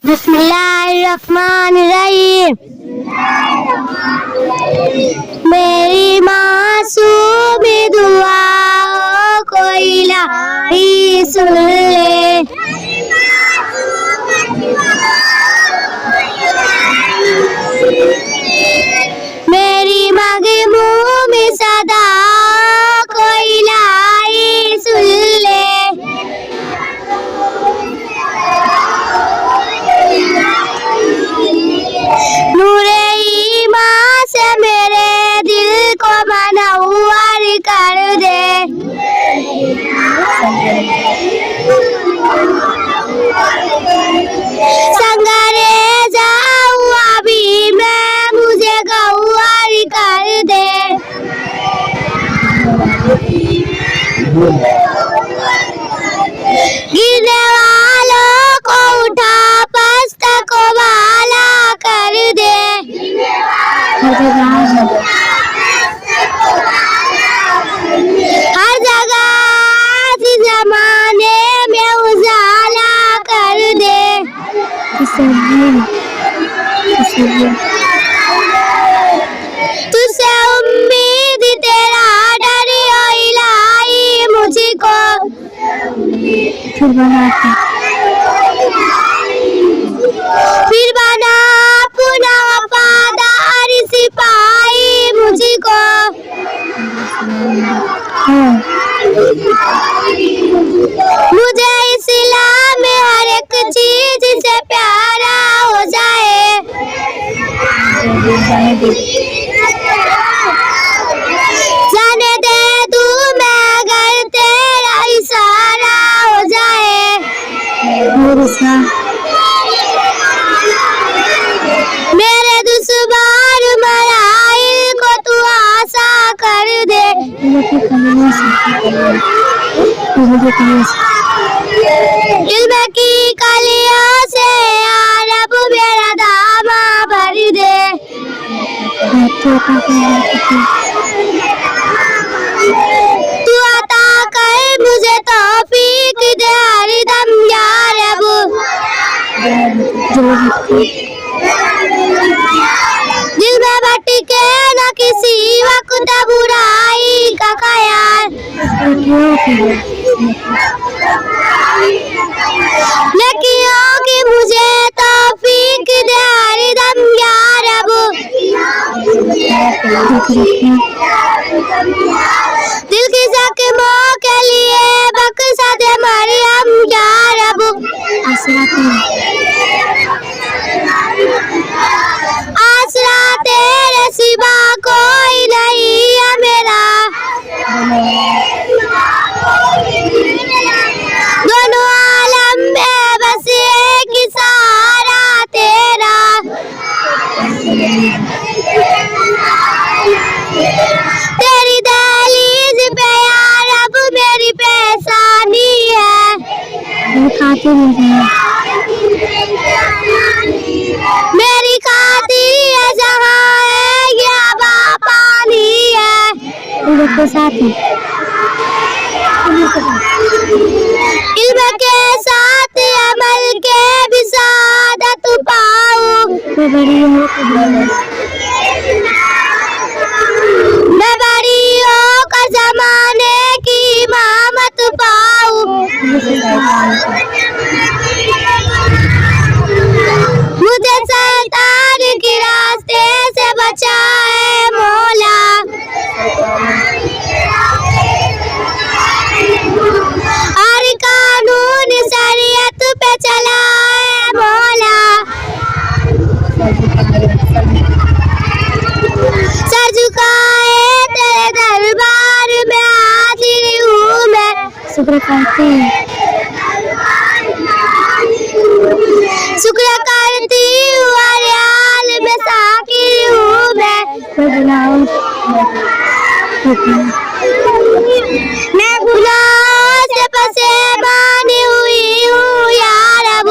बिस्मिल्लाहिर्रहमानिर्रहीम। मेरी मासूम दुआओं को इलाही सुन ले। मेरी मगमूम सदाओं को इलाही सुन ले। नूरे ईमान से मेरे दिल को मनव्वर कर दे। संगरेज़ा हुआ भी मैं, मुझे गौर कर दे। गिरने वालों को उठा पस्त को वाला कर दे। हर जगह इस जमाने में उजाला कर दे। तुझसे उम्मीद तेरा डर ओ इलाही मुझको फिर बना अपना वफादार सिपाही मुझको। मुझे इस्लाम में हर एक चीज से प्यारा हो जाए। जाने दे तू मैं अगर तेरा इशारा हो जाए। मेरे दुश्मन मराइल को तू आशा कर दे। इल्म की कलियों से या रब मेरा दामा भर दे। तू अता कर मुझे तौफीक दे हरदम या रब। दिल में भटके न किसी वक्त बुराई का ख्याल। नेकियों की मुझे तौफीक दे हरदम या रब। दिल की जख्मों के लिए बख्शा दे मरियम या रब। आसरा तेरे सिवा कोई नहीं है मेरा। दोनों आलम में बस एक ही सहारा तेरा। तेरी दहलीज पे या रब मेरी पेशानी है। मेरी खाती है जहाँ है ये पानी है। इल्म के साथ अमल के भी सादत पाऊं। मैं बड़ी होकर जमाने की इमामत पाऊं। मुझे शैतान के रास्ते से बचाए मौला। हर कानून शरीयत पे चलाए मौला। सर झुकाए तेरे दरबार में हाजिर हूँ मैं। शुक्र करती हूँ हर हाल में साकिर हूँ मैं। मैं गुनाहों से पसेबान हुई हूँ या रब।